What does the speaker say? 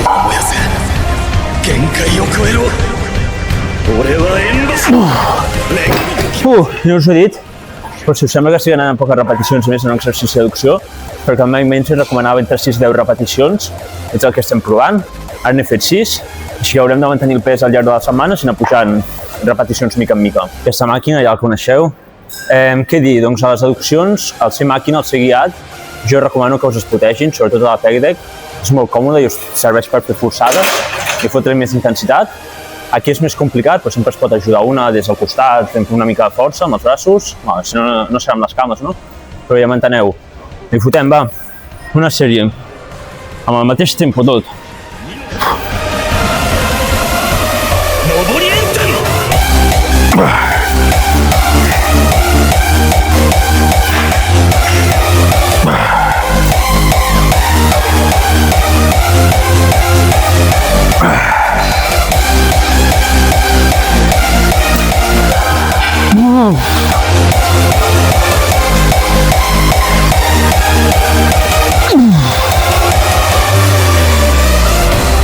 燃やせ限界を超えろ俺はエンドスJo us ho he dit, però si us sembla que estic anant amb poques repeticions més en un exercici d'adducció, perquè el Mike Mensa recomanava entre 6 i 10 repeticions, és el que estem provant. Ara n'he fet 6, així que haurem de mantenir el pes al llarg de la setmana i anar pujant repeticions mica en mica. Aquesta màquina ja la coneixeu. Què dir? Doncs a les adduccions, al ser màquina, al ser guiat, jo recomano que us es protegin, sobretot a la pec deck. És molt còmode i us serveix per fer forçades i fotre més intensitat. Aquí és més complicat, però sempre es pot ajudar una des del costat, fent una mica de força amb els braços, si no, no serà amb les cames, no? Però ja m'enteneu. Li fotem, va, una sèrie, amb el mateix tempo tot.